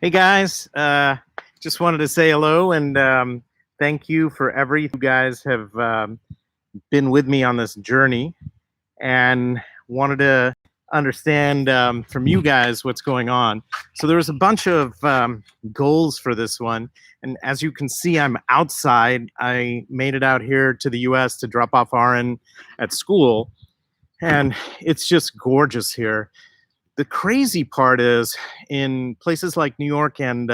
Hey guys, just wanted to say hello and thank you for everything you guys have been with me on this journey, and wanted to understand from you guys what's going on. So there was a bunch of goals for this one, and as you can see, I'm outside. I made it out here to the U.S. to drop off Aaron at school, and it's just gorgeous here. The crazy part is in places like New York and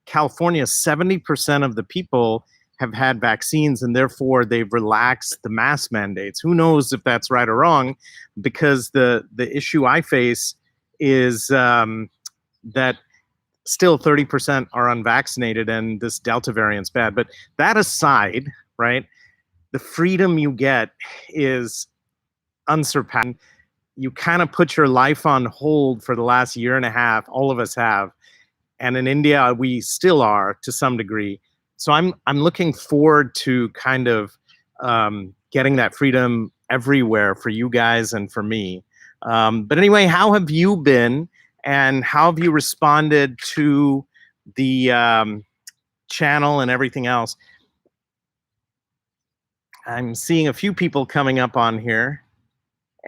California, 70% of the people have had vaccines, and therefore they've relaxed the mask mandates. Who knows if that's right or wrong, because the issue I face is that still 30% are unvaccinated, and this Delta variant's bad. But that aside, right, the freedom you get is unsurpassed. You kind of put your life on hold for the last year and a half. All of us have, and in India we still are to some degree. So I'm looking forward to kind of getting that freedom everywhere for you guys and for me. But anyway, how have you been, and how have you responded to the channel and everything else? I'm seeing a few people coming up on here.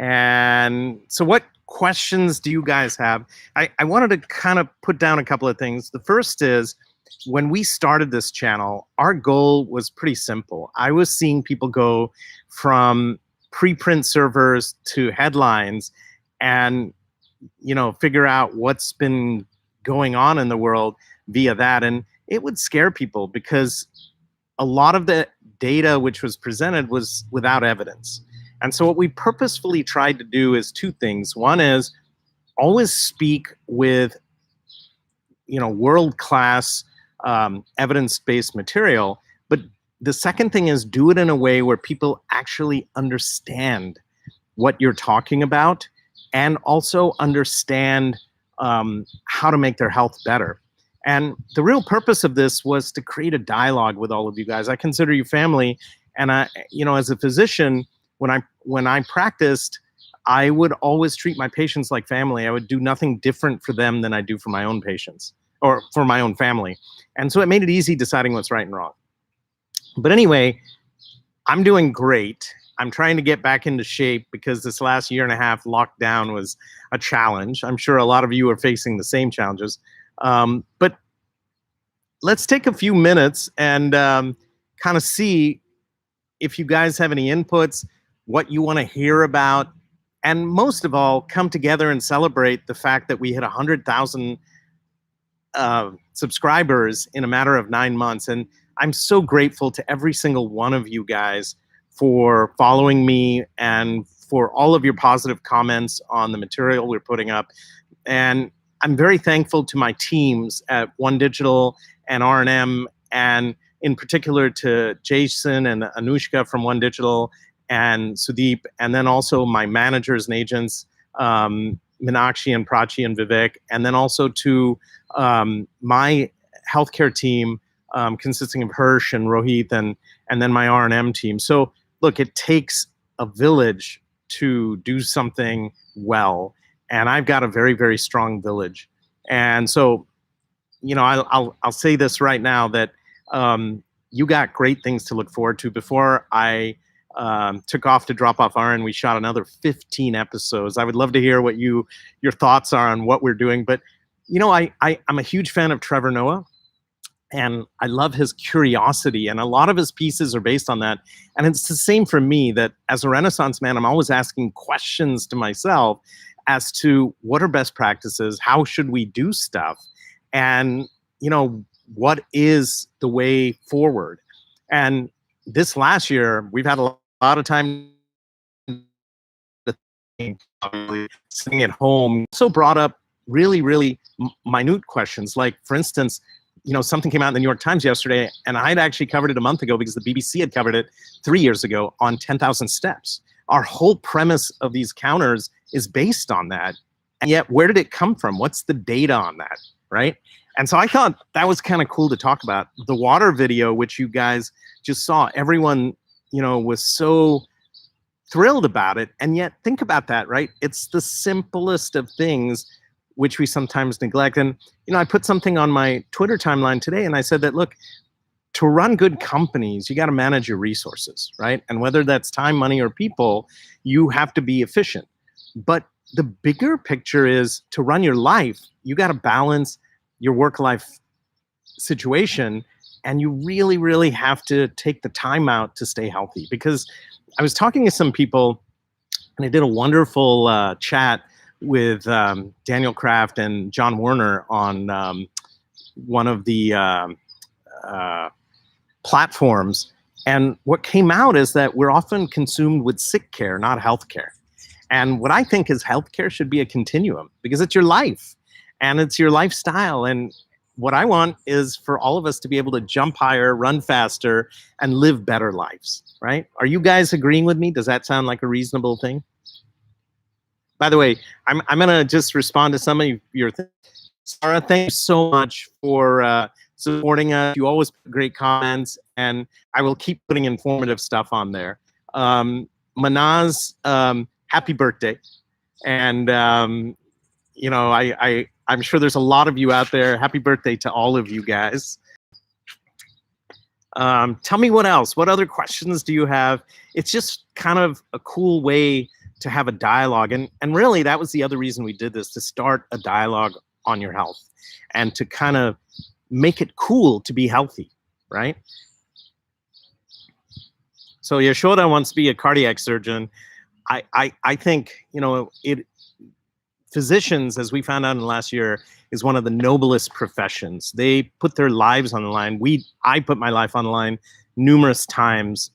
And so what questions do you guys have? I wanted to kind of put down a couple of things. The first is, when we started this channel, our goal was pretty simple. I was seeing people go from preprint servers to headlines and, figure out what's been going on in the world via that. And it would scare people because a lot of the data which was presented was without evidence. And so what we purposefully tried to do is two things. One is always speak with, world-class evidence-based material. But the second thing is do it in a way where people actually understand what you're talking about, and also understand how to make their health better. And the real purpose of this was to create a dialogue with all of you guys. I consider you family. And as a physician, when I practiced, I would always treat my patients like family. I would do nothing different for them than I do for my own patients or for my own family. And so it made it easy deciding what's right and wrong. But anyway, I'm doing great. I'm trying to get back into shape because this last year and a half lockdown was a challenge. I'm sure a lot of you are facing the same challenges. But let's take a few minutes and kind of see if you guys have any inputs, what you want to hear about, and most of all, come together and celebrate the fact that we hit 100,000 subscribers in a matter of 9 months. And I'm so grateful to every single one of you guys for following me and for all of your positive comments on the material we're putting up. And I'm very thankful to my teams at One Digital and R&M, and in particular to Jason and Anushka from One Digital and Sudeep, and then also my managers and agents, Meenakshi and Prachi and Vivek, and then also to my healthcare team consisting of Hirsch and Rohit, and then my R&M team. So look, it takes a village to do something well, and I've got a very, very strong village. And so, I'll say this right now that you got great things to look forward to. Before I took off to drop off Aaron, we shot another 15 episodes. I would love to hear what your thoughts are on what we're doing. But I'm a huge fan of Trevor Noah, and I love his curiosity, and a lot of his pieces are based on that. And it's the same for me, that as a Renaissance man, I'm always asking questions to myself as to what are best practices, how should we do stuff, and what is the way forward. And this last year, we've had a lot of time to think, sitting at home. So brought up really, really minute questions. Like, for instance, something came out in the New York Times yesterday, and I'd actually covered it a month ago because the BBC had covered it 3 years ago on 10,000 steps. Our whole premise of these counters is based on that. And yet, where did it come from? What's the data on that, right? And so I thought that was kind of cool to talk about. The water video, which you guys just saw, everyone, was so thrilled about it. And yet, think about that, right? It's the simplest of things. which we sometimes neglect. And, I put something on my Twitter timeline today, and I said that, look, to run good companies, you got to manage your resources, right? And whether that's time, money, or people, you have to be efficient. But the bigger picture is to run your life, you got to balance your work-life situation, and you really, really have to take the time out to stay healthy. Because I was talking to some people, and I did a wonderful chat with Daniel Kraft and John Werner on one of the platforms. And what came out is that we're often consumed with sick care, not health care. And what I think is healthcare should be a continuum, because it's your life and it's your lifestyle. And what I want is for all of us to be able to jump higher, run faster, and live better lives, right? Are you guys agreeing with me? Does that sound like a reasonable thing? By the way, I'm going to just respond to some of your things. Sarah, thank you so much for supporting us. You always put great comments, and I will keep putting informative stuff on there. Manaz, happy birthday. And, I'm sure there's a lot of you out there. Happy birthday to all of you guys. Tell me what else. What other questions do you have? It's just kind of a cool way to have a dialogue. And really, that was the other reason we did this, to start a dialogue on your health and to kind of make it cool to be healthy, right? So Yashoda wants to be a cardiac surgeon. I think, physicians, as we found out in the last year, is one of the noblest professions. They put their lives on the line. I put my life on the line numerous times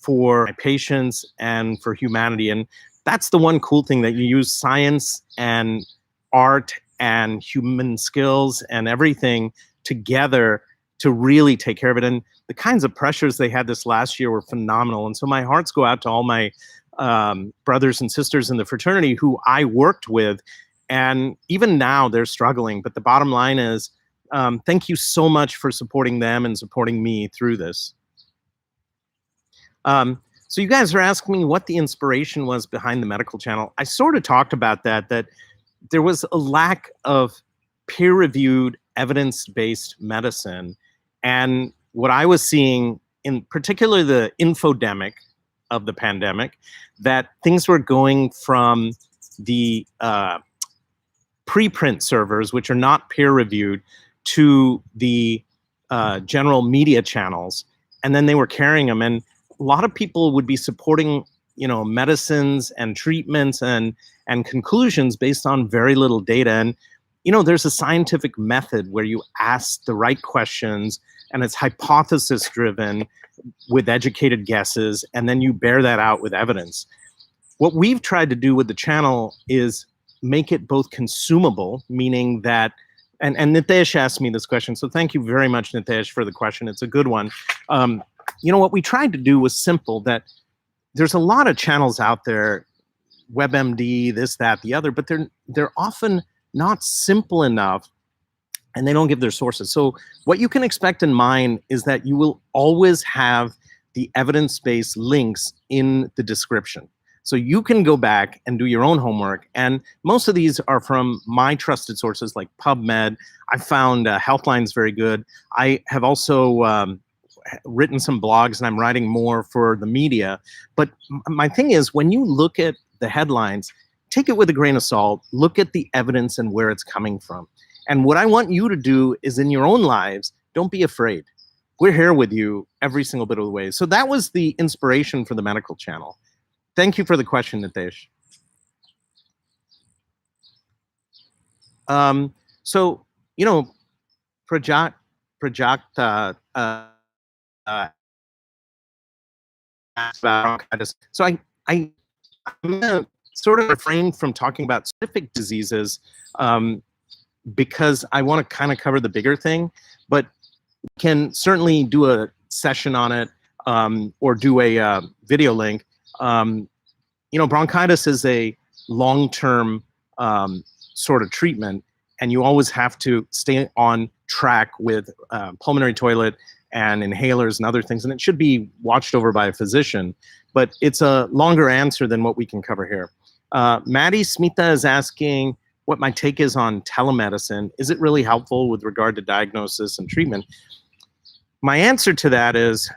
for my patients and for humanity. And that's the one cool thing, that you use science and art and human skills and everything together to really take care of it. And the kinds of pressures they had this last year were phenomenal. And so my hearts go out to all my brothers and sisters in the fraternity who I worked with. And even now they're struggling. But the bottom line is, thank you so much for supporting them and supporting me through this. So you guys are asking me what the inspiration was behind the medical channel. I sort of talked about that there was a lack of peer-reviewed, evidence-based medicine. And what I was seeing, in particular the infodemic of the pandemic, that things were going from the preprint servers, which are not peer-reviewed, to the general media channels, and then they were carrying them. And a lot of people would be supporting, medicines and treatments and conclusions based on very little data. And, there's a scientific method where you ask the right questions, and it's hypothesis driven with educated guesses, and then you bear that out with evidence. What we've tried to do with the channel is make it both consumable, meaning that, and Nitesh asked me this question, so thank you very much, Nitesh, for the question. It's a good one. What we tried to do was simple, that there's a lot of channels out there, WebMD, this, that, the other, but they're often not simple enough, and they don't give their sources. So what you can expect in mine is that you will always have the evidence-based links in the description. So you can go back and do your own homework. And most of these are from my trusted sources like PubMed. I found Healthline's very good. I have also written some blogs, and I'm writing more for the media. But my thing is, when you look at the headlines, take it with a grain of salt, look at the evidence and where it's coming from. And what I want you to do is, in your own lives, don't be afraid. We're here with you every single bit of the way. So that was the inspiration for the medical channel. Thank you for the question, Nitesh. Prajakta asked about bronchitis. So I'm gonna sort of refrain from talking about specific diseases because I want to kind of cover the bigger thing, but we can certainly do a session on it or do a video link. Bronchitis is a long-term sort of treatment, and you always have to stay on track with pulmonary toilet and inhalers and other things, and it should be watched over by a physician, but it's a longer answer than what we can cover here. Maddie Smita is asking, what my take is on telemedicine. Is it really helpful with regard to diagnosis and treatment? My answer to that is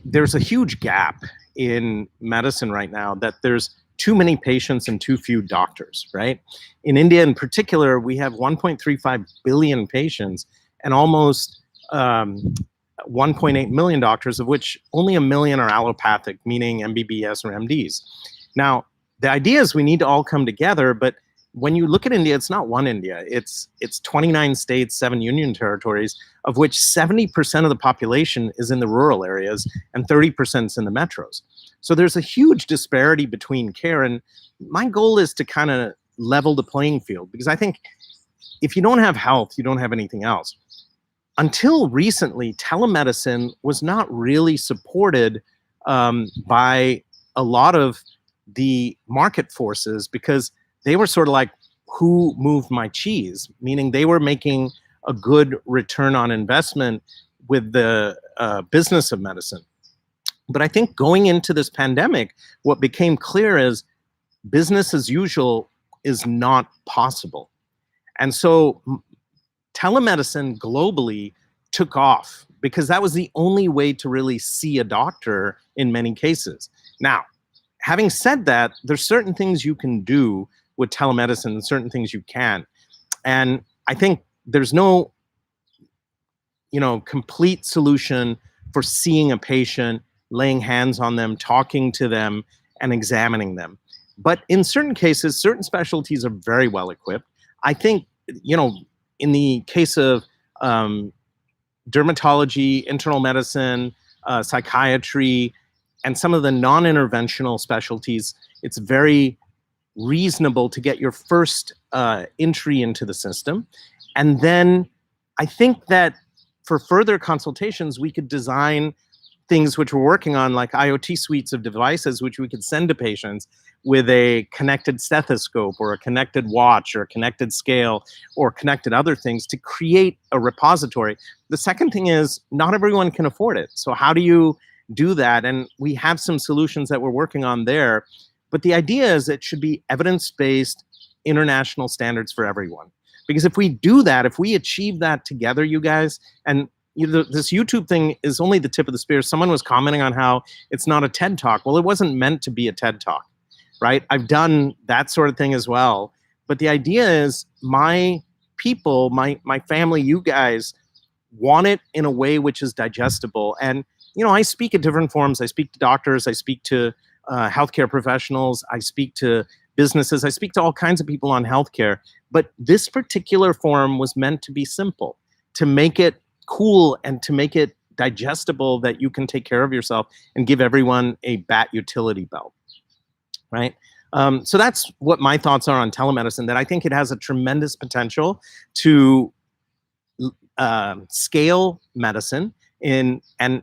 there's a huge gap in medicine right now, that there's too many patients and too few doctors, right? In India in particular, we have 1.35 billion patients and almost 1.8 million doctors, of which only 1 million are allopathic, meaning MBBS or MDs. Now, the idea is we need to all come together, but when you look at India, it's not one India. It's 29 states, 7 union territories, of which 70% of the population is in the rural areas and 30% is in the metros. So there's a huge disparity between care. And my goal is to kind of level the playing field, because I think if you don't have health, you don't have anything else. Until recently, telemedicine was not really supported by a lot of the market forces, because they were sort of like, who moved my cheese? Meaning they were making a good return on investment with the business of medicine. But I think going into this pandemic, what became clear is business as usual is not possible. And so telemedicine globally took off, because that was the only way to really see a doctor in many cases. Now, having said that, there's certain things you can do with telemedicine and certain things you can't. And I think there's no, complete solution for seeing a patient, laying hands on them, talking to them, and examining them. But in certain cases, certain specialties are very well equipped. I think, in the case of dermatology, internal medicine, psychiatry, and some of the non-interventional specialties, it's very reasonable to get your first entry into the system. And then I think that for further consultations, we could design things which we're working on, like IoT suites of devices, which we could send to patients with a connected stethoscope or a connected watch or a connected scale or connected other things to create a repository. The second thing is, not everyone can afford it. So how do you do that? And we have some solutions that we're working on there. But the idea is it should be evidence-based international standards for everyone. Because if we do that, if we achieve that together, you guys, and this YouTube thing is only the tip of the spear. Someone was commenting on how it's not a TED Talk. Well, it wasn't meant to be a TED Talk, right? I've done that sort of thing as well. But the idea is my people, my family, you guys want it in a way which is digestible. And, I speak at different forums. I speak to doctors. I speak to healthcare professionals. I speak to businesses. I speak to all kinds of people on healthcare. But this particular forum was meant to be simple, to make it cool and to make it digestible, that you can take care of yourself and give everyone a BAT utility belt, right? So that's what my thoughts are on telemedicine, that I think it has a tremendous potential to scale medicine and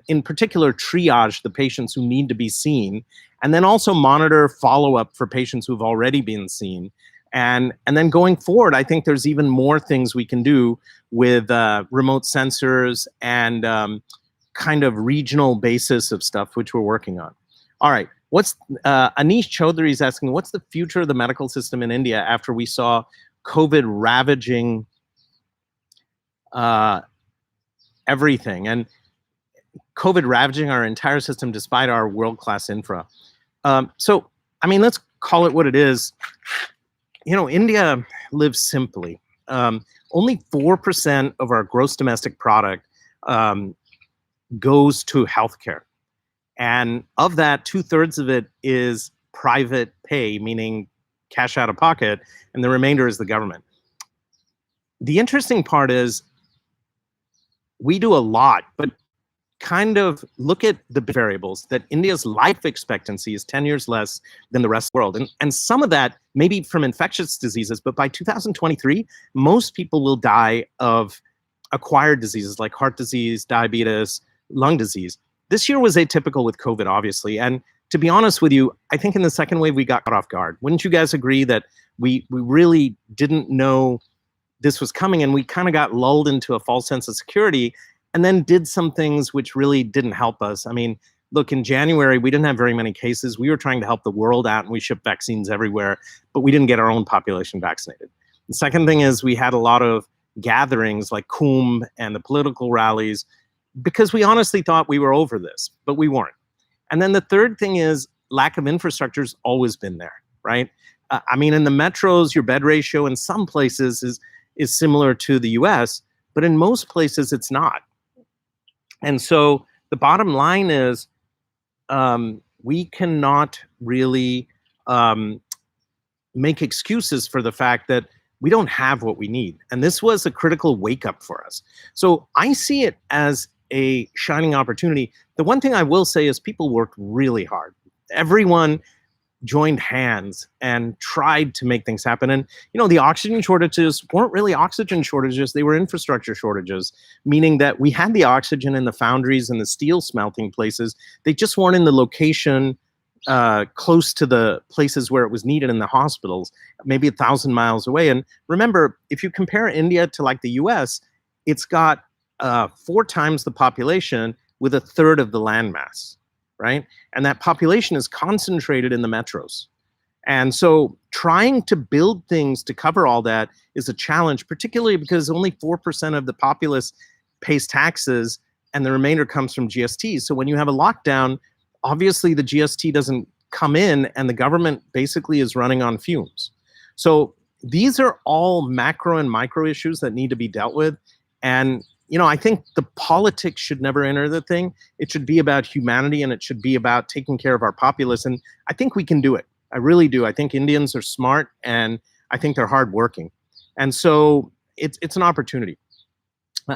in particular triage the patients who need to be seen, and then also monitor follow-up for patients who've already been seen. And then going forward, I think there's even more things we can do with remote sensors and kind of regional basis of stuff, which we're working on. All right, Anish Chaudhary is asking, what's the future of the medical system in India after we saw COVID ravaging everything, and COVID ravaging our entire system despite our world-class infra? So, I mean, let's call it what it is. India lives simply. Only 4% of our gross domestic product goes to healthcare. And of that, 2/3 of it is private pay, meaning cash out of pocket, and the remainder is the government. The interesting part is we do a lot, but kind of look at the variables, that India's life expectancy is 10 years less than the rest of the world. And some of that may be from infectious diseases, but by 2023, most people will die of acquired diseases like heart disease, diabetes, lung disease. This year was atypical with COVID, obviously. And to be honest with you, I think in the second wave, we got caught off guard. Wouldn't you guys agree that we really didn't know this was coming, and we kind of got lulled into a false sense of security, and then did some things which really didn't help us? I mean, look, in January, we didn't have very many cases. We were trying to help the world out and we shipped vaccines everywhere, but we didn't get our own population vaccinated. The second thing is we had a lot of gatherings like Kumbh and the political rallies because we honestly thought we were over this, but we weren't. And then the third thing is lack of infrastructure has always been there, right? I mean, in the metros, your bed ratio in some places is similar to the US, but in most places it's not. And so the bottom line is we cannot really make excuses for the fact that we don't have what we need. And this was a critical wake up for us. So I see it as a shining opportunity. The one thing I will say is people worked really hard. Everyone joined hands and tried to make things happen. And, you know, the oxygen shortages weren't really oxygen shortages. They were infrastructure shortages, meaning that we had the oxygen in the foundries and the steel smelting places. They just weren't in the location close to the places where it was needed in the hospitals, maybe 1,000 miles away. And remember, if you compare India to like the US, it's got 4 times the population with 1/3 of the landmass, right? And that population is concentrated in the metros. And so trying to build things to cover all that is a challenge, particularly because only 4% of the populace pays taxes and the remainder comes from GST. So when you have a lockdown, obviously the GST doesn't come in and the government basically is running on fumes. So these are all macro and micro issues that need to be dealt with. And you know, I think the politics should never enter the thing. It should be about humanity and it should be about taking care of our populace. And I think we can do it. I really do. I think Indians are smart and I think they're hardworking. And so it's an opportunity.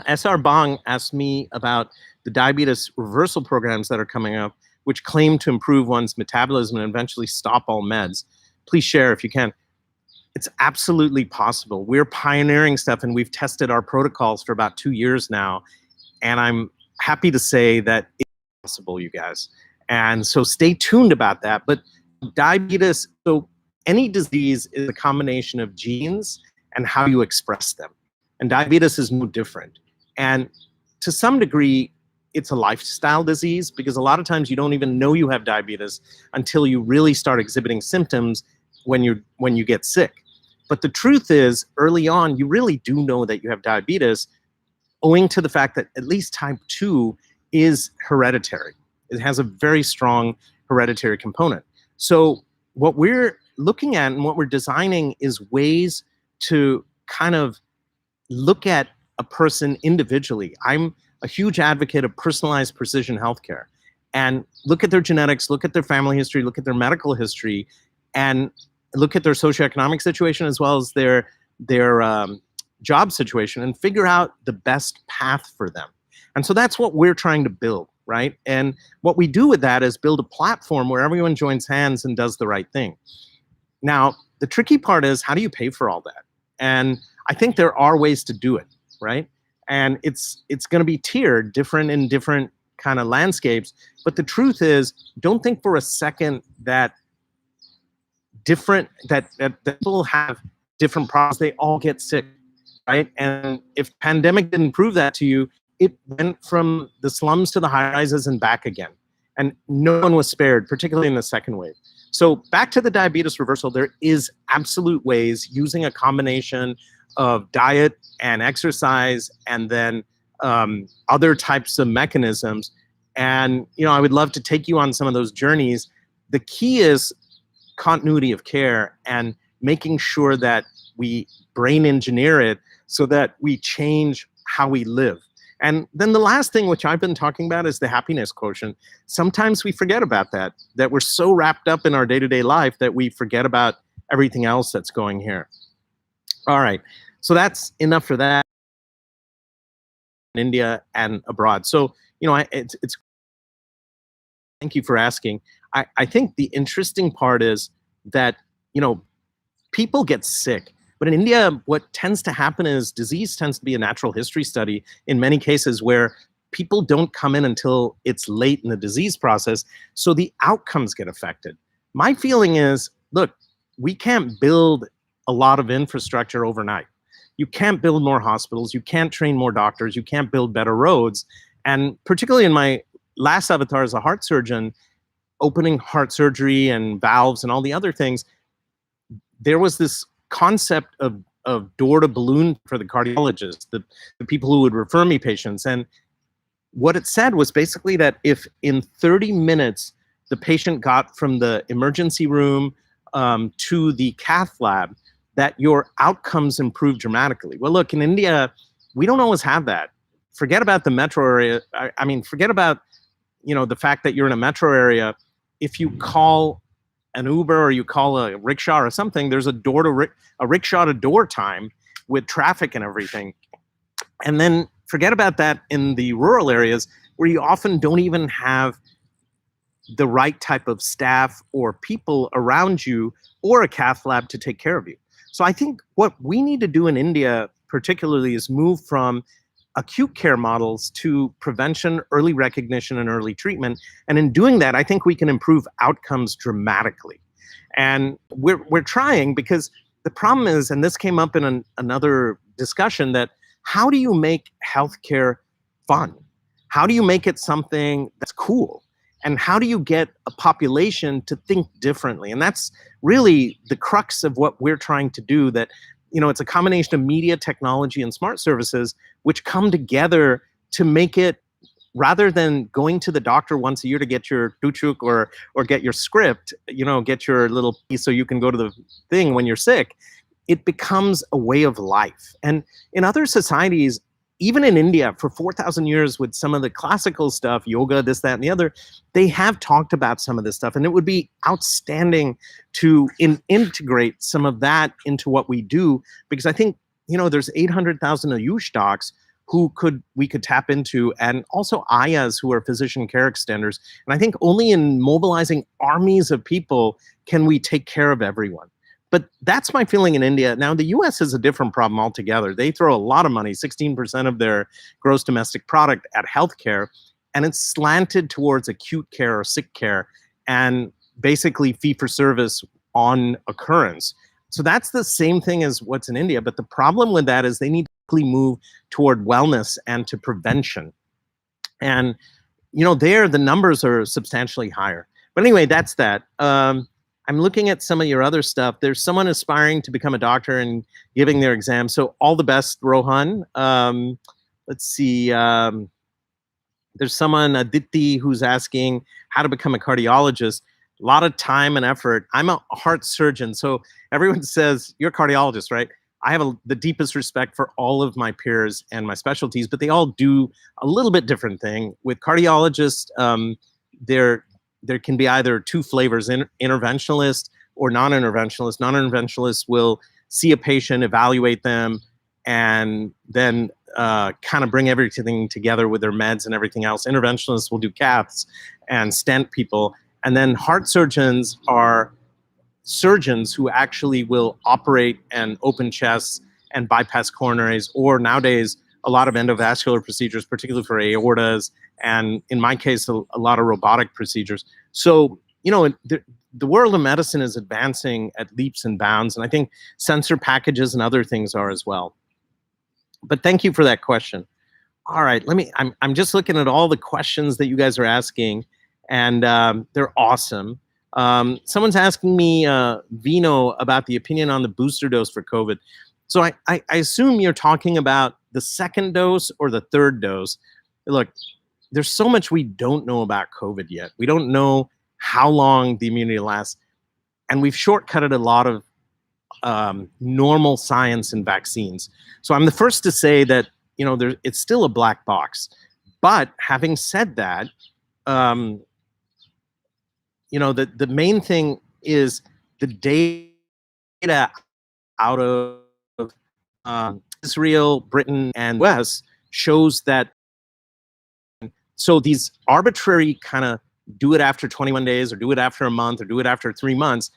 SR Bang asked me about the diabetes reversal programs that are coming up, which claim to improve one's metabolism and eventually stop all meds. Please share if you can. It's absolutely possible. We're pioneering stuff and we've tested our protocols for about 2 years now. And I'm happy to say that it's possible, you guys. And so stay tuned about that. But diabetes, so any disease is a combination of genes and how you express them. And diabetes is no different. And to some degree, it's a lifestyle disease because a lot of times you don't even know you have diabetes until you really start exhibiting symptoms when you get sick. But the truth is, early on, you really do know that you have diabetes owing to the fact that at least type 2 is hereditary. It has a very strong hereditary component. So what we're looking at and what we're designing is ways to kind of look at a person individually. I'm a huge advocate of personalized precision healthcare. And look at their genetics, look at their family history, look at their medical history, and look at their socioeconomic situation as well as their job situation and figure out the best path for them. And so that's what we're trying to build, right? And what we do with that is build a platform where everyone joins hands and does the right thing. Now, the tricky part is how do you pay for all that? And I think there are ways to do it, right? And it's going to be tiered, different in different kind of landscapes. But the truth is, don't think for a second that people have different problems. They all get sick, right? And if pandemic didn't prove that to you, it went from the slums to the high rises and back again. And no one was spared, particularly in the second wave. So back to the diabetes reversal, there is absolute ways using a combination of diet and exercise and then other types of mechanisms. And, you know, I would love to take you on some of those journeys. The key is continuity of care and making sure that we brain engineer it so that we change how we live. And then the last thing, which I've been talking about, is the happiness quotient. Sometimes we forget about that we're so wrapped up in our day-to-day life that we forget about everything else that's going here. All right, so that's enough for that. In India and abroad. So, you know, it's thank you for asking. I think the interesting part is that, you know, people get sick. But in India, what tends to happen is disease tends to be a natural history study in many cases where people don't come in until it's late in the disease process. So the outcomes get affected. My feeling is, look, we can't build a lot of infrastructure overnight. You can't build more hospitals. You can't train more doctors. You can't build better roads. And particularly in my last avatar as a heart surgeon, opening heart surgery and valves and all the other things, there was this concept of door to balloon for the cardiologist, the people who would refer me patients. And what it said was basically that if in 30 minutes the patient got from the emergency room to the cath lab, that your outcomes improved dramatically. Well, look, in India, we don't always have that. Forget about the metro area. I mean, forget about, the fact that you're in a metro area. If you call an Uber or you call a rickshaw or something, there's a rickshaw to door time with traffic and everything. And then forget about that in the rural areas where you often don't even have the right type of staff or people around you or a cath lab to take care of you. So I think what we need to do in India particularly is move from acute care models to prevention, early recognition, and early treatment. And in doing that, I think we can improve outcomes dramatically. And we're trying, because the problem is, and this came up in another discussion, that how do you make healthcare fun? How do you make it something that's cool? And how do you get a population to think differently? And that's really the crux of what we're trying to do, that it's a combination of media, technology, and smart services which come together to make it, rather than going to the doctor once a year to get your tuchuk or get your script, get your little piece so you can go to the thing when you're sick, it becomes a way of life. And in other societies, even in India, for 4,000 years with some of the classical stuff, yoga, this, that, and the other, they have talked about some of this stuff. And it would be outstanding to integrate some of that into what we do, because I think, there's 800,000 Ayush docs who we could tap into, and also Ayas, who are physician care extenders. And I think only in mobilizing armies of people can we take care of everyone. But that's my feeling in India. Now, the US is a different problem altogether. They throw a lot of money, 16% of their gross domestic product, at healthcare, and it's slanted towards acute care or sick care and basically fee-for-service on occurrence. So that's the same thing as what's in India. But the problem with that is they need to quickly move toward wellness and to prevention. And, there the numbers are substantially higher. But anyway, that's that. I'm looking at some of your other stuff. There's someone aspiring to become a doctor and giving their exam. So all the best, Rohan. Let's see. There's someone, Aditi, who's asking how to become a cardiologist. A lot of time and effort. I'm a heart surgeon. So everyone says, you're a cardiologist, right? I have the deepest respect for all of my peers and my specialties, but they all do a little bit different thing. With cardiologists, there can be either two flavors, interventionalist or non-interventionalist. Non-interventionalists will see a patient, evaluate them, and then kind of bring everything together with their meds and everything else. Interventionalists will do caths and stent people. And then heart surgeons are surgeons who actually will operate and open chests and bypass coronaries, or nowadays, a lot of endovascular procedures, particularly for aortas, and in my case, a lot of robotic procedures. So, the world of medicine is advancing at leaps and bounds, and I think sensor packages and other things are as well. But thank you for that question. All right, I'm just looking at all the questions that you guys are asking, and they're awesome. Someone's asking me, Vino, about the opinion on the booster dose for COVID. So I assume you're talking about the second dose or the third dose. Look, there's so much we don't know about COVID yet. We don't know how long the immunity lasts. And we've shortcutted a lot of normal science and vaccines. So I'm the first to say that, it's still a black box. But having said that, the main thing is the data out of Israel, Britain, and US shows that. So these arbitrary kind of do it after 21 days or do it after a month or do it after 3 months,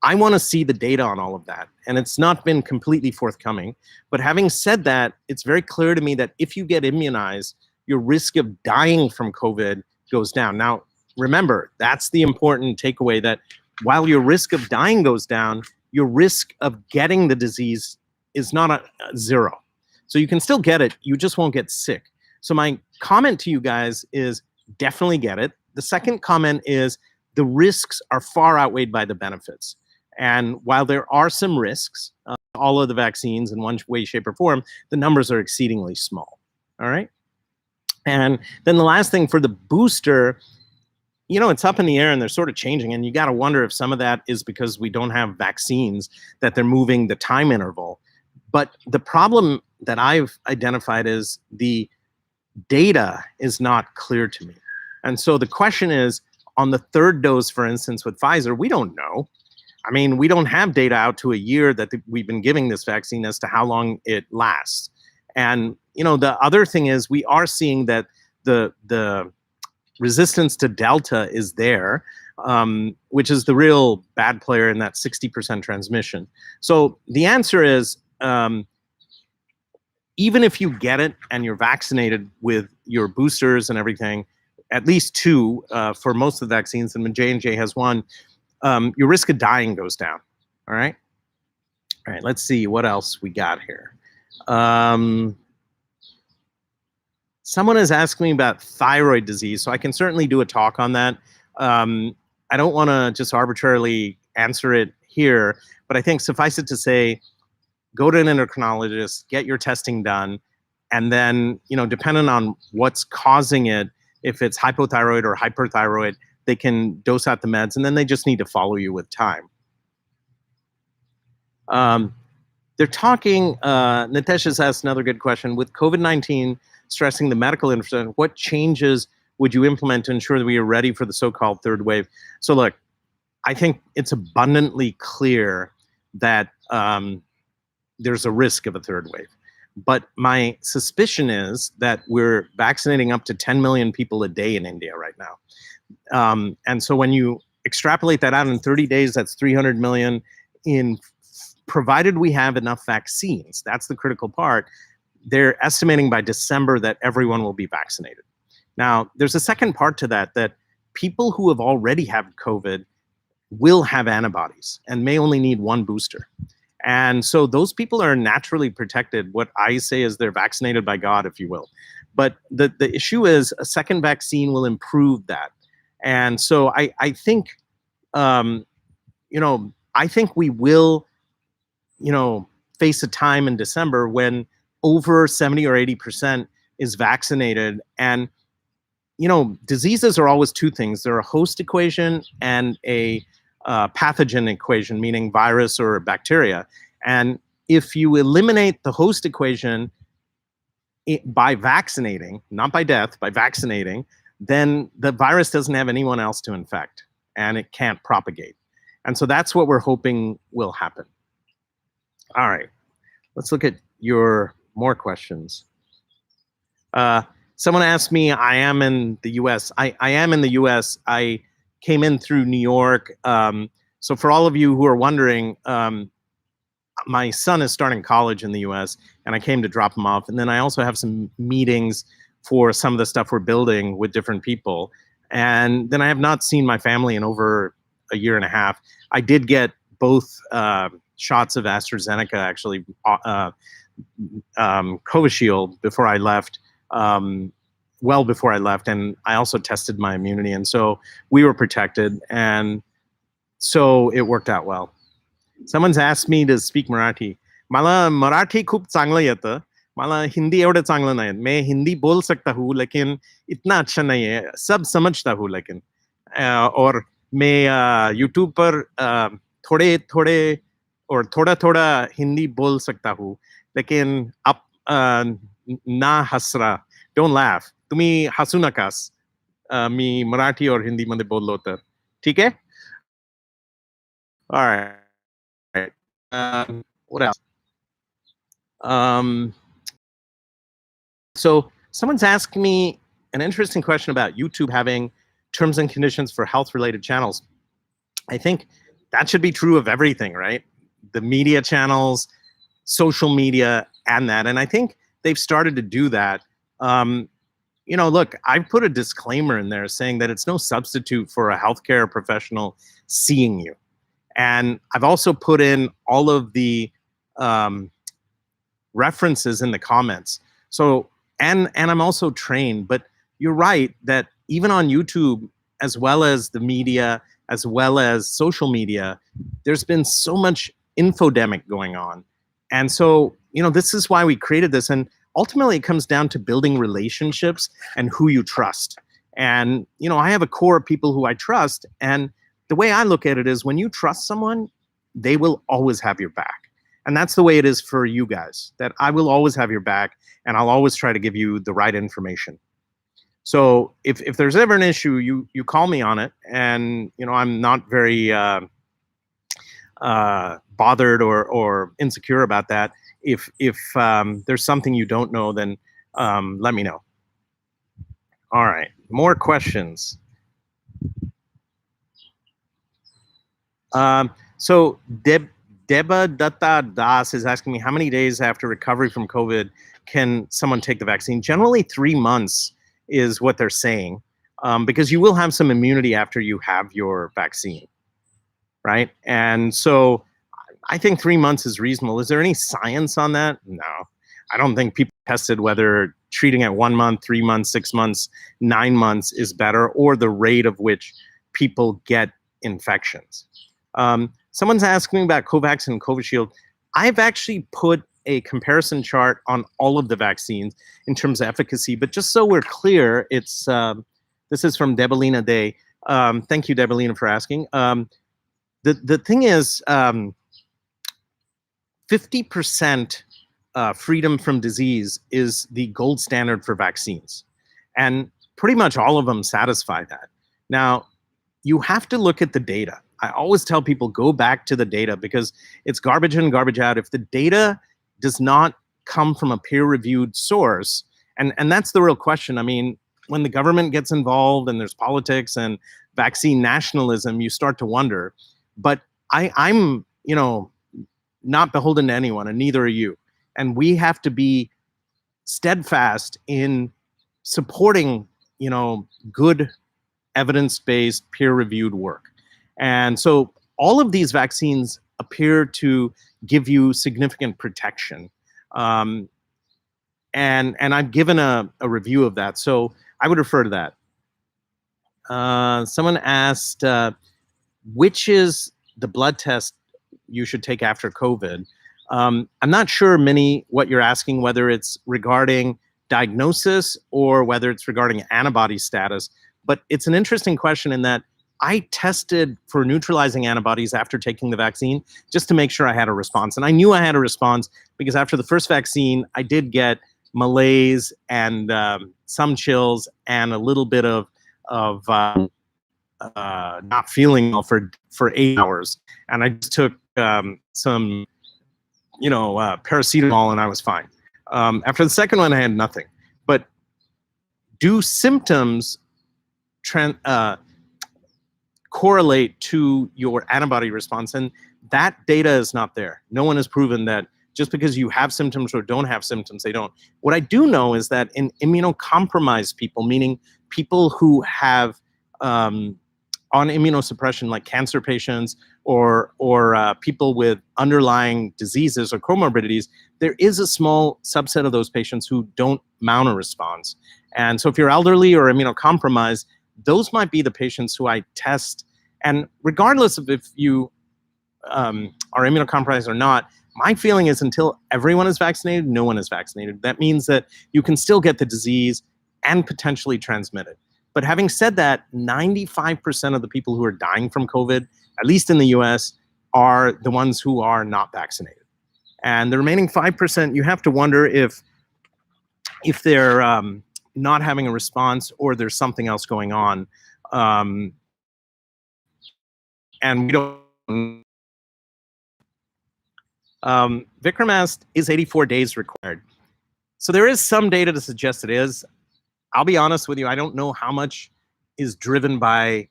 I want to see the data on all of that. And it's not been completely forthcoming. But having said that, it's very clear to me that if you get immunized, your risk of dying from COVID goes down. Now, remember, that's the important takeaway, that while your risk of dying goes down, your risk of getting the disease is not a zero. So you can still get it, you just won't get sick. So my comment to you guys is, definitely get it. The second comment is the risks are far outweighed by the benefits. And while there are some risks, all of the vaccines in one way, shape, or form, the numbers are exceedingly small. All right. And then the last thing for the booster, it's up in the air and they're sort of changing. And you got to wonder if some of that is because we don't have vaccines, that they're moving the time interval. But the problem that I've identified is the data is not clear to me. And so the question is, on the third dose, for instance, with Pfizer, we don't know. I mean, we don't have data out to a year that we've been giving this vaccine as to how long it lasts. And, the other thing is we are seeing that the resistance to Delta is there, which is the real bad player in that 60% transmission. So the answer is, even if you get it and you're vaccinated with your boosters and everything, at least 2 for most of the vaccines, and J&J has 1, your risk of dying goes down. All right. All right. Let's see what else we got here. Someone has asked me about thyroid disease, so I can certainly do a talk on that. I don't want to just arbitrarily answer it here, but I think suffice it to say, go to an endocrinologist, get your testing done, and then, depending on what's causing it, if it's hypothyroid or hyperthyroid, they can dose out the meds, and then they just need to follow you with time. They're talking, Nitesh has asked another good question. With COVID-19 stressing the medical infrastructure, what changes would you implement to ensure that we are ready for the so-called third wave? So look, I think it's abundantly clear that there's a risk of a third wave. But my suspicion is that we're vaccinating up to 10 million people a day in India right now. And so when you extrapolate that out in 30 days, that's 300 million provided we have enough vaccines. That's the critical part. They're estimating by December that everyone will be vaccinated. Now, there's a second part to that people who have already had COVID will have antibodies and may only need 1 booster. And so those people are naturally protected. What I say is they're vaccinated by God, if you will. But the issue is a second vaccine will improve that. And so I think, I think we will, face a time in December when over 70 or 80% is vaccinated. And, diseases are always 2 things. They're a host equation and a pathogen equation, meaning virus or bacteria. And if you eliminate the host equation by vaccinating, not by death, by vaccinating, then the virus doesn't have anyone else to infect and it can't propagate. And so that's what we're hoping will happen. All right, let's look at your more questions. Someone asked me, I am in the US. I am in the US. I came in through New York. So for all of you who are wondering, my son is starting college in the US and I came to drop him off. And then I also have some meetings for some of the stuff we're building with different people. And then I have not seen my family in over a year and a half. I did get both shots of AstraZeneca, actually, Covishield before I left, well before I left. And I also tested my immunity. And so we were protected. And so it worked out well. Someone's asked me to speak Marathi. मला मराठी खूप चांगलं येतं. मला हिंदी एवढं चांगलं नाही. मैं हिंदी बोल सकता हूँ लेकिन इतना अच्छा नहीं है. सब समझता हूँ लेकिन. और मैं YouTube पर थोड़े और थोड़ा हिंदी बोल सकता हूँ. लेकिन आप ना हसरा. Don't laugh. तुम्ही हसू नकास. मी मराठी और हिंदी मध्ये बोललो तर. ठीक आहे? All right. What else? So someone's asked me an interesting question about YouTube having terms and conditions for health-related channels. I think that should be true of everything, right? The media channels, social media, and that. And I think they've started to do that. Look, I've put a disclaimer in there saying that it's no substitute for a healthcare professional seeing you. And I've also put in all of the references in the comments. So, and I'm also trained, but you're right that even on YouTube, as well as the media, as well as social media, there's been so much infodemic going on. And so, this is why we created this. And ultimately, it comes down to building relationships and who you trust. And, I have a core of people who I trust. And the way I look at it is when you trust someone, they will always have your back. And that's the way it is for you guys, that I will always have your back and I'll always try to give you the right information. So if there's ever an issue, you call me on it. And, I'm not very bothered or insecure about that. If there's something you don't know, then let me know. All right, more questions. So Deba Datta Das is asking me, how many days after recovery from COVID can someone take the vaccine? Generally 3 months is what they're saying, because you will have some immunity after you have your vaccine, right? And so I think 3 months is reasonable. Is there any science on that? No. I don't think people tested whether treating at 1 month, 3 months, 6 months, 9 months is better, or the rate of which people get infections. Someone's asking me about Covax and Covishield. I've actually put a comparison chart on all of the vaccines in terms of efficacy, but just so we're clear, it's this is from Debelina Day. Thank you, Debelina, for asking. The thing is, 50% freedom from disease is the gold standard for vaccines, and pretty much all of them satisfy that. Now, you have to look at the data. I always tell people, go back to the data, because it's garbage in, garbage out. If the data does not come from a peer-reviewed source, and that's the real question. I mean, when the government gets involved and there's politics and vaccine nationalism, you start to wonder. But I'm, not beholden to anyone, and neither are you. And we have to be steadfast in supporting, good evidence-based, peer-reviewed work. And so all of these vaccines appear to give you significant protection. And I've given a review of that. So I would refer to that. Someone asked, which is the blood test you should take after COVID? I'm not sure, Minnie, what you're asking, whether it's regarding diagnosis or whether it's regarding antibody status. But it's an interesting question in that I tested for neutralizing antibodies after taking the vaccine just to make sure I had a response. And I knew I had a response because after the first vaccine, I did get malaise and some chills and a little bit of not feeling well for 8 hours. And I just took some, paracetamol and I was fine. After the second one, I had nothing. But do symptoms correlate to your antibody response? And that data is not there. No one has proven that just because you have symptoms or don't have symptoms, they don't. What I do know is that in immunocompromised people, meaning people who have on immunosuppression, like cancer patients or people with underlying diseases or comorbidities, there is a small subset of those patients who don't mount a response. And so if you're elderly or immunocompromised, those might be the patients who I test. And regardless of if you are immunocompromised or not, my feeling is until everyone is vaccinated, no one is vaccinated. That means that you can still get the disease and potentially transmit it. But having said that, 95% of the people who are dying from COVID, at least in the US, are the ones who are not vaccinated. And the remaining 5%, you have to wonder if they're not having a response or there's something else going on. And we don't. Vikram asked, is 84 days required? So there is some data to suggest it is. I'll be honest with you, I don't know how much is driven by,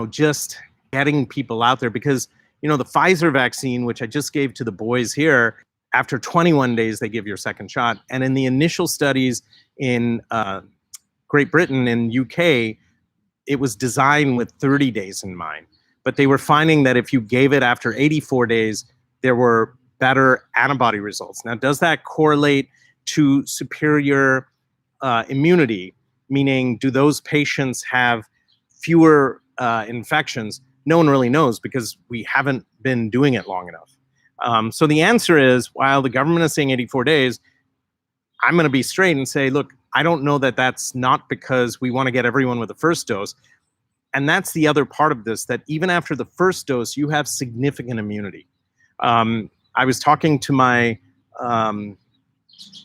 just getting people out there, because, the Pfizer vaccine, which I just gave to the boys here, after 21 days, they give your second shot. And in the initial studies in Great Britain and UK, it was designed with 30 days in mind. But they were finding that if you gave it after 84 days, there were better antibody results. Now, does that correlate to superior immunity? meaning do those patients have fewer infections? No one really knows because we haven't been doing it long enough. So the answer is, while the government is saying 84 days, I'm going to be straight and say, look, I don't know that that's not because we want to get everyone with the first dose. And that's the other part of this, that even after the first dose, you have significant immunity. I was talking to my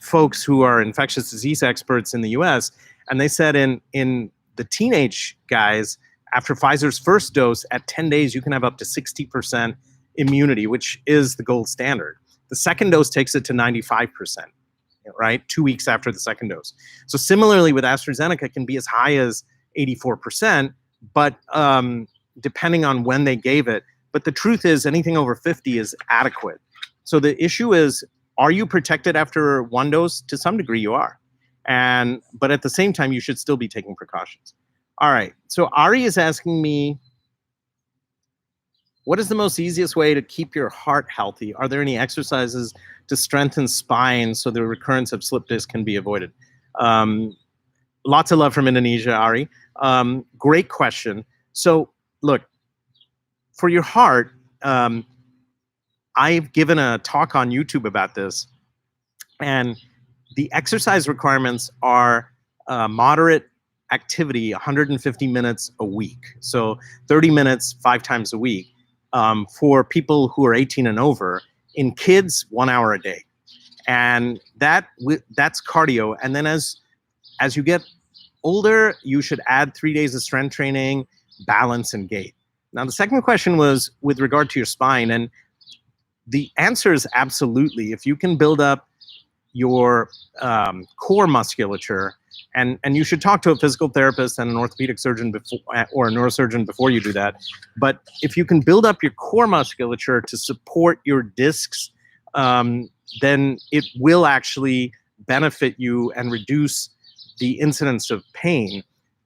folks who are infectious disease experts in the US, and they said in the teenage guys, after Pfizer's first dose, at 10 days, you can have up to 60% immunity, which is the gold standard. The second dose takes it to 95%, right? 2 weeks after the second dose. So similarly with AstraZeneca, it can be as high as 84%, but depending on when they gave it. But the truth is anything over 50 is adequate. So the issue is, are you protected after one dose? To some degree you are. But at the same time, you should still be taking precautions. All right, so Ari is asking me, what is the most easiest way to keep your heart healthy? Are there any exercises to strengthen spine so the recurrence of slip disc can be avoided? Lots of love from Indonesia, Ari. Great question. So look, for your heart, I've given a talk on YouTube about this, and the exercise requirements are moderate activity, 150 minutes a week. So 30 minutes, 5 times a week for people who are 18 and over. In kids, 1 hour a day. And that's cardio. And then as you get older, you should add 3 days of strength training, balance, and gait. Now, the second question was with regard to your spine. And the answer is absolutely. If you can build up your core musculature, and you should talk to a physical therapist and an orthopedic surgeon before, or a neurosurgeon before you do that. But if you can build up your core musculature to support your discs, then it will actually benefit you and reduce the incidence of pain.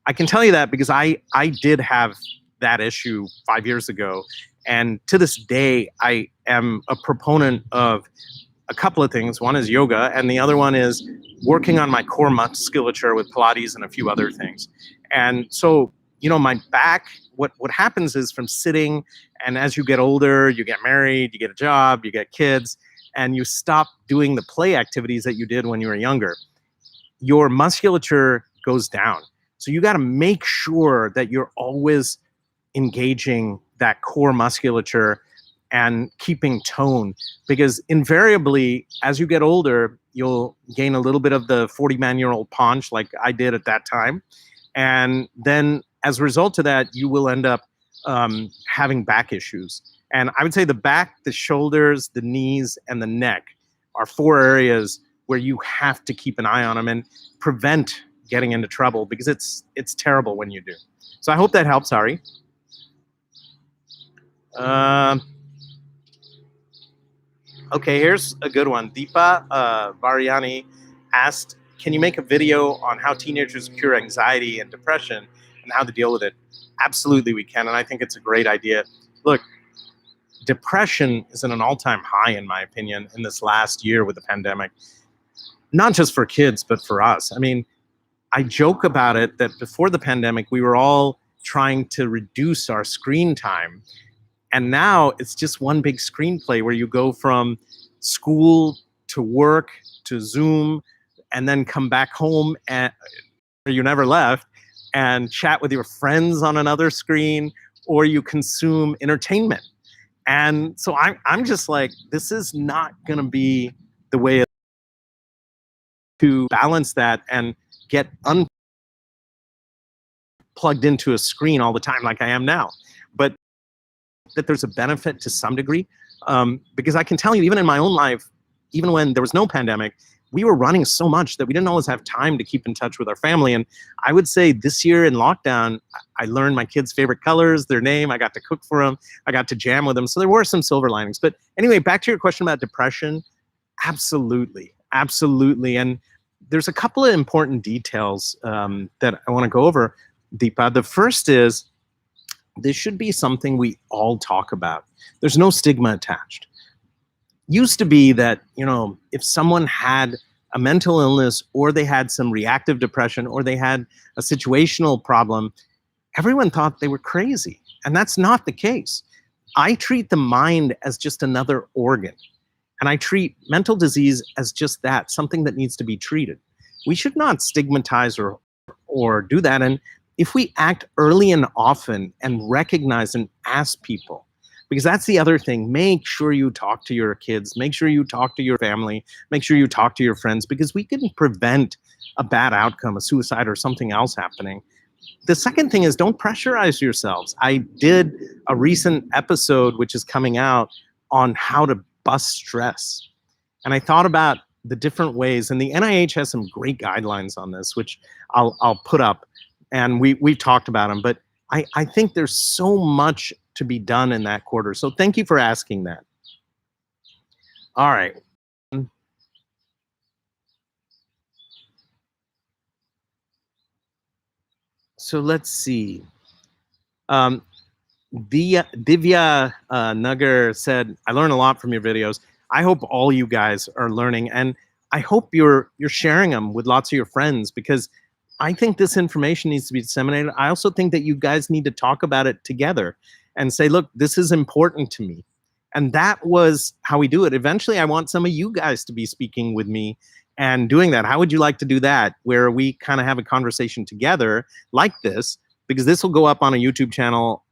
I can tell you that because I did have that issue 5 years ago. And to this day, I am a proponent of a couple of things. One is yoga, and the other one is working on my core musculature with Pilates and a few other things. And so, you know, my back, what happens is from sitting, and as you get older, you get married, you get a job, you get kids, and you stop doing the play activities that you did when you were younger, your musculature goes down. So you got to make sure that you're always engaging that core musculature and keeping tone, because invariably, as you get older, you'll gain a little bit of the 40-man-year-old paunch like I did at that time. And then as a result of that, you will end up having back issues. And I would say the back, the shoulders, the knees, and the neck are 4 areas where you have to keep an eye on them and prevent getting into trouble, because it's terrible when you do. So I hope that helps, Ari. Okay, here's a good one. Deepa Variani asked, can you make a video on how teenagers cure anxiety and depression and how to deal with it? Absolutely we can, and I think it's a great idea. Look, depression is at an all-time high, in my opinion, in this last year with the pandemic. Not just for kids, but for us. I mean, I joke about it that before the pandemic, we were all trying to reduce our screen time. And now it's just one big screenplay where you go from school to work to Zoom and then come back home, and you never left, and chat with your friends on another screen, or you consume entertainment. And so I'm just like, this is not going to be the way to balance that and get unplugged into a screen all the time like I am now. But that there's a benefit to some degree, because I can tell you, even in my own life, even when there was no pandemic, we were running so much that we didn't always have time to keep in touch with our family. And I would say this year in lockdown, I learned my kids' favorite colors, their name. I got to cook for them. I got to jam with them. So there were some silver linings. But anyway, back to your question about depression. Absolutely. Absolutely. And there's a couple of important details that I want to go over, Deepa. The first is, this should be something we all talk about. There's no stigma attached. Used to be that, you know, if someone had a mental illness, or they had some reactive depression, or they had a situational problem, everyone thought they were crazy. And that's not the case. I treat the mind as just another organ. And I treat mental disease as just that, something that needs to be treated. We should not stigmatize or do that. And if we act early and often and recognize and ask people, because that's the other thing, make sure you talk to your kids, make sure you talk to your family, make sure you talk to your friends, because we can prevent a bad outcome, a suicide or something else happening. The second thing is, don't pressurize yourselves. I did a recent episode, which is coming out, on how to bust stress. And I thought about the different ways, and the NIH has some great guidelines on this, which I'll put up, and we've talked about them. But I think there's so much to be done in that quarter. So thank you for asking that. All right. So let's see. Divya Nagar said, I learn a lot from your videos. I hope all you guys are learning, and I hope you're sharing them with lots of your friends, because I think this information needs to be disseminated. I also think that you guys need to talk about it together and say, look, this is important to me. And that was how we do it. Eventually, I want some of you guys to be speaking with me and doing that. How would you like to do that, where we kind of have a conversation together like this? Because this will go up on a YouTube channel,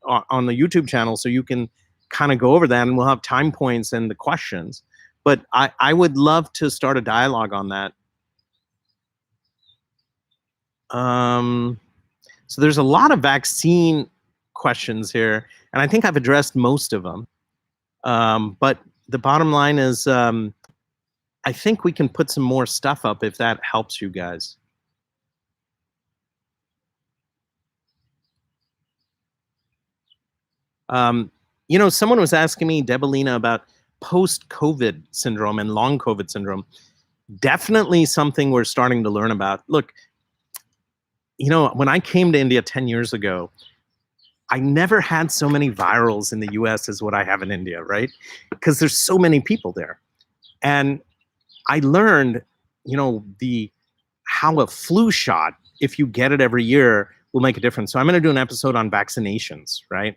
so you can kind of go over that, and we'll have time points and the questions. But I would love to start a dialogue on that. So there's a lot of vaccine questions here, and I think I've addressed most of them. But the bottom line is, I think we can put some more stuff up if that helps you guys. You know, someone was asking me, Debelina, about post-COVID syndrome and long COVID syndrome. Definitely something we're starting to learn about. Look, you know, when I came to India 10 years ago, I never had so many virals in the US as what I have in India, right? Because there's so many people there. And I learned, you know, how a flu shot, if you get it every year, will make a difference. So I'm going to do an episode on vaccinations, right?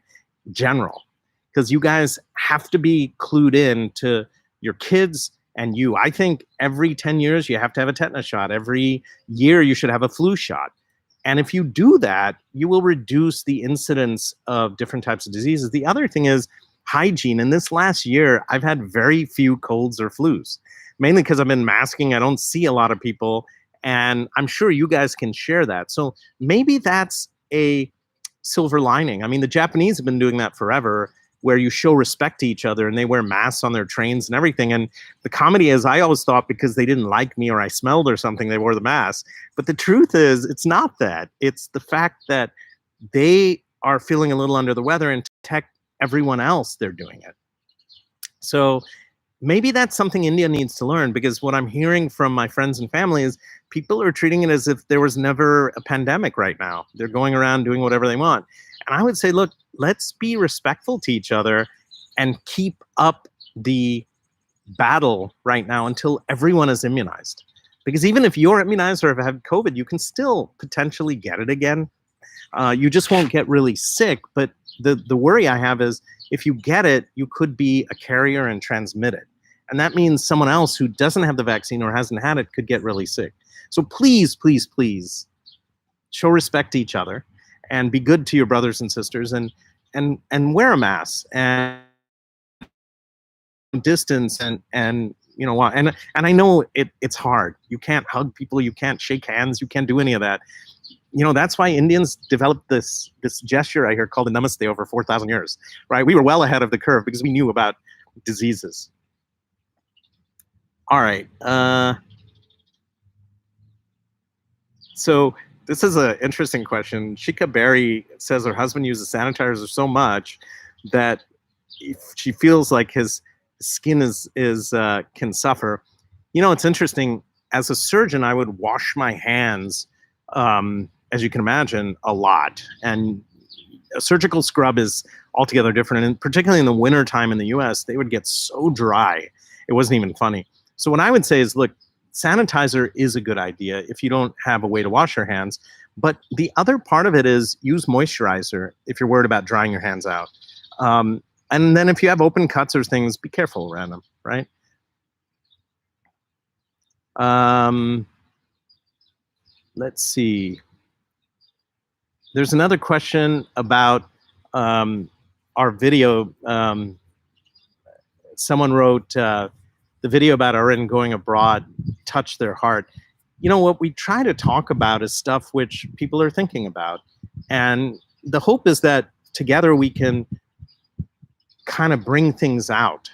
General, because you guys have to be clued in to your kids and you. I think every 10 years you have to have a tetanus shot. Every year you should have a flu shot. And if you do that, you will reduce the incidence of different types of diseases. The other thing is hygiene. In this last year, I've had very few colds or flus, mainly because I've been masking. I don't see a lot of people, and I'm sure you guys can share that. So maybe that's a silver lining. I mean, the Japanese have been doing that forever, where you show respect to each other and they wear masks on their trains and everything. And the comedy is, I always thought because they didn't like me or I smelled or something, they wore the mask. But the truth is, it's not that. It's the fact that they are feeling a little under the weather, and to protect everyone else, they're doing it. So maybe that's something India needs to learn, because what I'm hearing from my friends and family is people are treating it as if there was never a pandemic right now. They're going around doing whatever they want. And I would say, look, let's be respectful to each other and keep up the battle right now until everyone is immunized. Because even if you're immunized or have had COVID, you can still potentially get it again. You just won't get really sick. But the worry I have is, if you get it, you could be a carrier and transmit it. And that means someone else who doesn't have the vaccine or hasn't had it could get really sick. So please, please, please show respect to each other and be good to your brothers and sisters, and wear a mask and distance, and you know what, and I know it's hard. You can't hug people, you can't shake hands, you can't do any of that. You know, that's why Indians developed this gesture I hear called the namaste over 4,000 years, right? We were well ahead of the curve because we knew about diseases. All right. So this is an interesting question. Shika Berry says her husband uses sanitizer so much that she feels like his skin can suffer. You know, it's interesting. As a surgeon, I would wash my hands, as you can imagine, a lot. And a surgical scrub is altogether different. And particularly in the wintertime in the US, they would get so dry, it wasn't even funny. So what I would say is, look, sanitizer is a good idea if you don't have a way to wash your hands. But the other part of it is use moisturizer if you're worried about drying your hands out. And then if you have open cuts or things, be careful around them, right? Let's see. There's another question about our video. Someone wrote, the video about Erin going abroad touched their heart. You know, what we try to talk about is stuff which people are thinking about. And the hope is that together we can kind of bring things out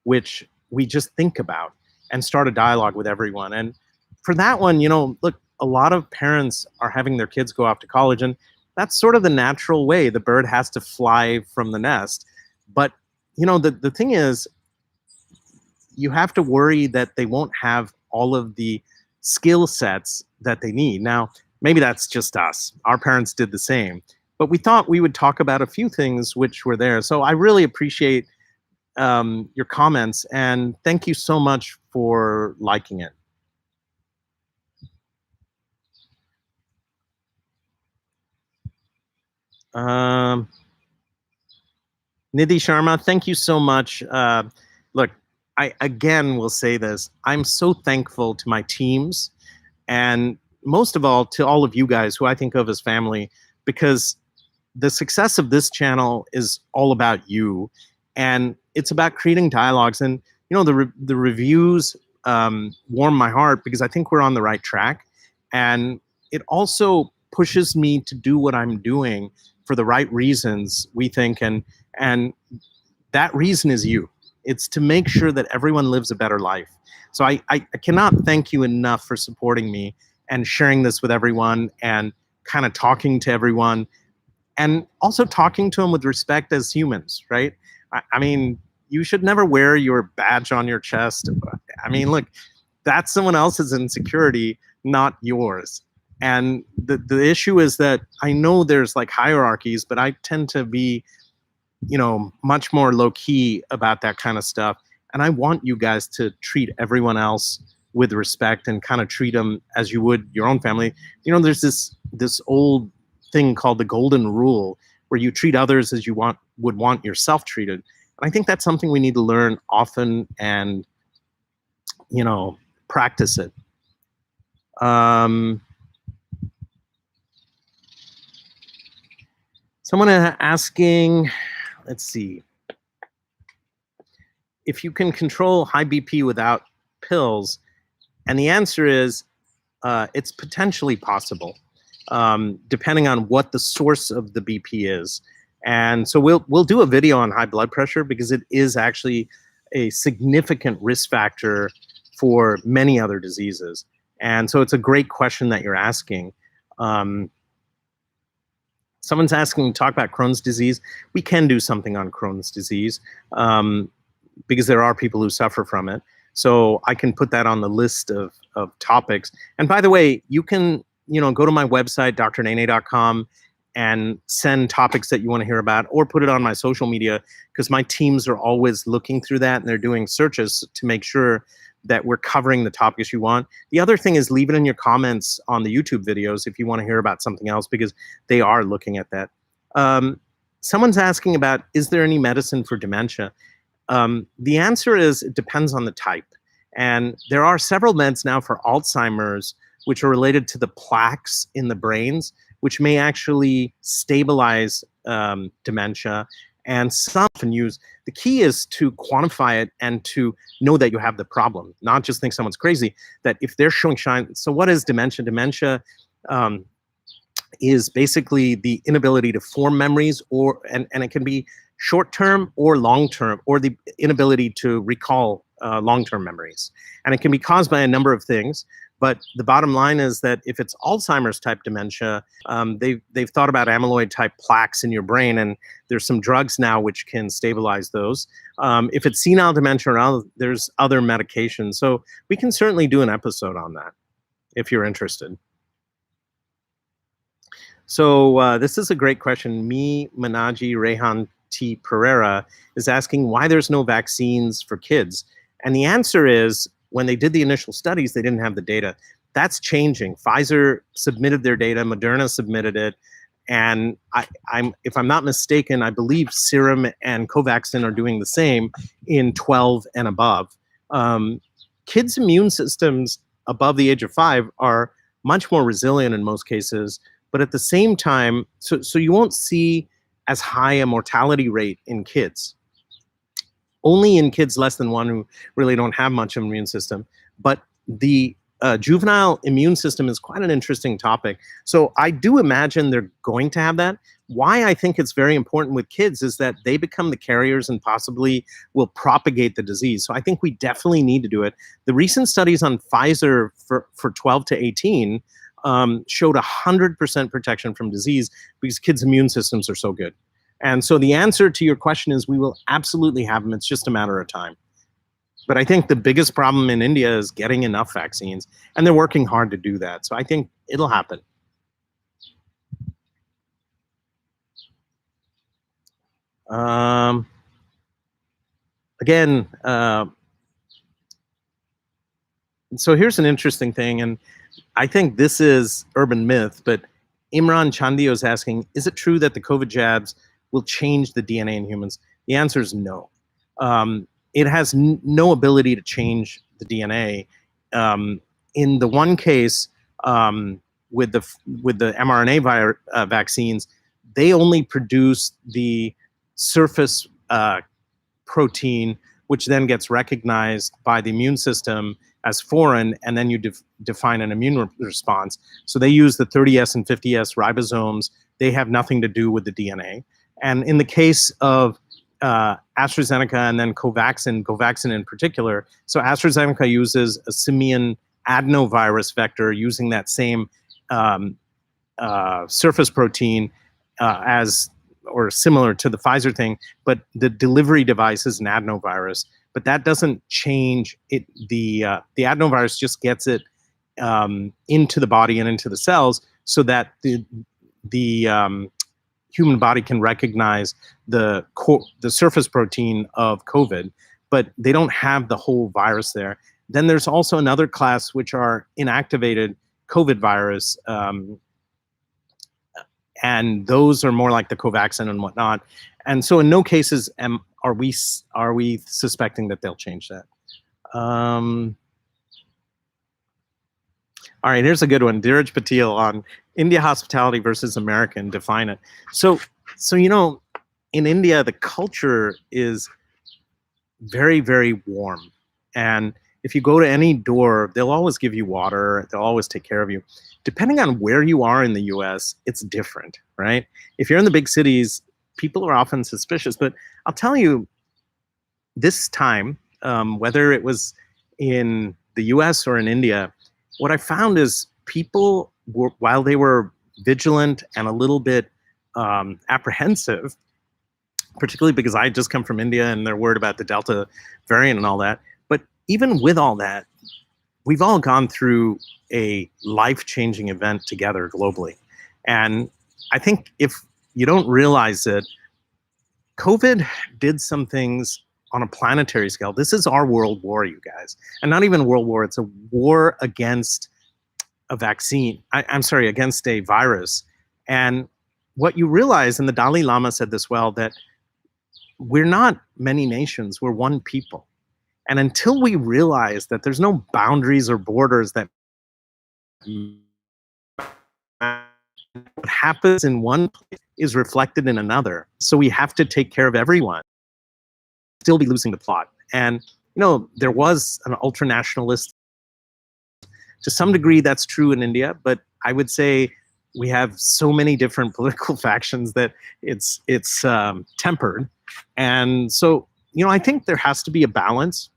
which we just think about and start a dialogue with everyone. And for that one, you know, look, a lot of parents are having their kids go off to college, and that's sort of the natural way. The bird has to fly from the nest. But, you know, the thing is, you have to worry that they won't have all of the skill sets that they need. Now, maybe that's just us. Our parents did the same. But we thought we would talk about a few things which were there. So I really appreciate your comments, and thank you so much for liking it. Nidhi Sharma, thank you so much. Look, I again will say this. I'm so thankful to my teams, and most of all to all of you guys who I think of as family, because the success of this channel is all about you, and it's about creating dialogues. And you know, the reviews warm my heart because I think we're on the right track, and it also pushes me to do what I'm doing for the right reasons, we think, and that reason is you. It's to make sure that everyone lives a better life. So I cannot thank you enough for supporting me and sharing this with everyone and kind of talking to everyone, and also talking to them with respect as humans, right? I mean, you should never wear your badge on your chest. I mean, look, that's someone else's insecurity, not yours. And the issue is that I know there's like hierarchies, but I tend to be, you know, much more low key about that kind of stuff. And I want you guys to treat everyone else with respect and kind of treat them as you would your own family. You know, there's this old thing called the golden rule, where you treat others as you would want yourself treated. And I think that's something we need to learn often and, you know, practice it. Someone asking, let's see, if you can control high BP without pills, and the answer is it's potentially possible, depending on what the source of the BP is. And so we'll do a video on high blood pressure because it is actually a significant risk factor for many other diseases. And so it's a great question that you're asking. Someone's asking to talk about Crohn's disease. We can do something on Crohn's disease because there are people who suffer from it. So I can put that on the list of topics. And by the way, you can, you know, go to my website, drnene.com, and send topics that you want to hear about, or put it on my social media, because my teams are always looking through that and they're doing searches to make sure that we're covering the topics you want. The other thing is leave it in your comments on the YouTube videos if you want to hear about something else, because they are looking at that. Someone's asking about, is there any medicine for dementia? The answer is it depends on the type. And there are several meds now for Alzheimer's, which are related to the plaques in the brains, which may actually stabilize dementia. And some often use, the key is to quantify it and to know that you have the problem, not just think someone's crazy, that if they're showing signs. So what is dementia? Dementia is basically the inability to form memories, and it can be short-term or long-term, or the inability to recall long-term memories. And it can be caused by a number of things. But the bottom line is that if it's Alzheimer's type dementia, they've thought about amyloid type plaques in your brain, and there's some drugs now which can stabilize those. If it's senile dementia, there's other medications. So we can certainly do an episode on that if you're interested. So this is a great question. Manaji Rehan T. Pereira is asking why there's no vaccines for kids. And the answer is, when they did the initial studies, they didn't have the data. That's changing. Pfizer submitted their data, Moderna submitted it, and if I'm not mistaken, I believe Serum and Covaxin are doing the same in 12 and above. Kids' immune systems above the age of 5 are much more resilient in most cases, but at the same time, so you won't see as high a mortality rate in kids. Only in kids less than 1 who really don't have much of an immune system. But the juvenile immune system is quite an interesting topic. So I do imagine they're going to have that. Why I think it's very important with kids is that they become the carriers and possibly will propagate the disease. So I think we definitely need to do it. The recent studies on Pfizer for 12 to 18 showed 100% protection from disease because kids' immune systems are so good. And so the answer to your question is we will absolutely have them. It's just a matter of time. But I think the biggest problem in India is getting enough vaccines, and they're working hard to do that. So I think it'll happen. Again, so here's an interesting thing, and I think this is urban myth, but Imran Chandio is asking, is it true that the COVID jabs will change the DNA in humans? The answer is no. It has no ability to change the DNA. In the one case with the mRNA vaccines, they only produce the surface protein, which then gets recognized by the immune system as foreign, and then you define an immune response. So they use the 30S and 50S ribosomes. They have nothing to do with the DNA. And in the case of AstraZeneca and then Covaxin in particular, so AstraZeneca uses a simian adenovirus vector using that same surface protein or similar to the Pfizer thing, but the delivery device is an adenovirus. But that doesn't change it. The adenovirus just gets it into the body and into the cells, so that the human body can recognize the surface protein of COVID, but they don't have the whole virus there. Then there's also another class which are inactivated COVID virus, and those are more like the Covaxin and whatnot. And so in no cases are we suspecting that they'll change that. All right, here's a good one. Dheeraj Patil on India hospitality versus American, define it. So you know, in India, the culture is very, very warm. And if you go to any door, they'll always give you water. They'll always take care of you. Depending on where you are in the US, it's different, right? If you're in the big cities, people are often suspicious. But I'll tell you, this time, whether it was in the US or in India, what I found is people, while they were vigilant and a little bit apprehensive, particularly because I had just come from India and they're worried about the Delta variant and all that. But even with all that, we've all gone through a life-changing event together globally. And I think if you don't realize it, COVID did some things on a planetary scale. This is our world war, you guys. And not even a world war, it's a war against a vaccine. I'm sorry, against a virus. And what you realize, and the Dalai Lama said this well, that we're not many nations, we're one people. And until we realize that there's no boundaries or borders, that what happens in one place is reflected in another. So we have to take care of everyone. Still be losing the plot. And you know, there was an ultranationalist. To some degree, that's true in India, but I would say we have so many different political factions that it's tempered. And so, you know, I think there has to be a balance,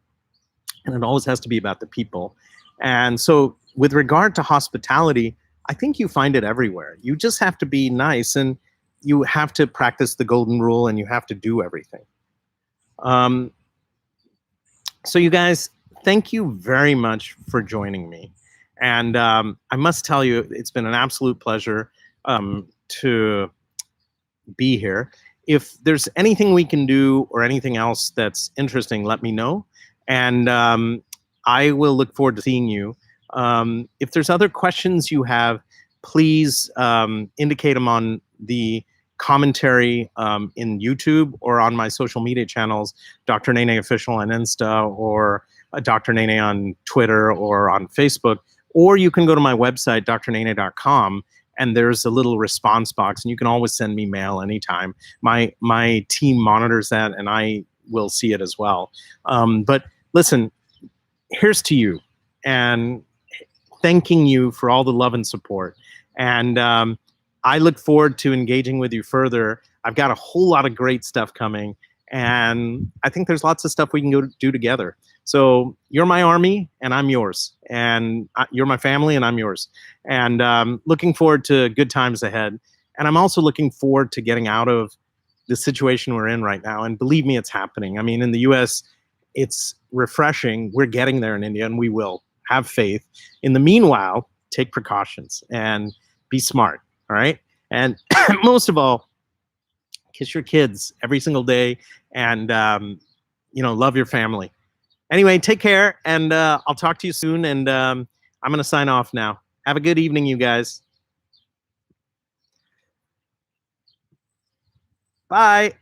and it always has to be about the people. And so with regard to hospitality, I think you find it everywhere. You just have to be nice, and you have to practice the golden rule, and you have to do everything. So you guys, thank you very much for joining me. And I must tell you, it's been an absolute pleasure to be here. If there's anything we can do or anything else that's interesting, let me know. And I will look forward to seeing you. If there's other questions you have, please indicate them on the commentary in YouTube or on my social media channels, Dr. Nene Official on Insta, or Dr. Nene on Twitter or on Facebook. Or you can go to my website, drnene.com, and there's a little response box, and you can always send me mail anytime. My team monitors that, and I will see it as well. But listen, here's to you, and thanking you for all the love and support. And I look forward to engaging with you further. I've got a whole lot of great stuff coming, and I think there's lots of stuff we can go do together. So you're my army, and I'm yours. And you're my family, and I'm yours. And looking forward to good times ahead. And I'm also looking forward to getting out of the situation we're in right now. And believe me, it's happening. I mean, in the US, it's refreshing. We're getting there in India, and we will. Have faith. In the meanwhile, take precautions and be smart, all right? And most of all, kiss your kids every single day, and love your family. Anyway, take care, and I'll talk to you soon, and I'm going to sign off now. Have a good evening, you guys. Bye.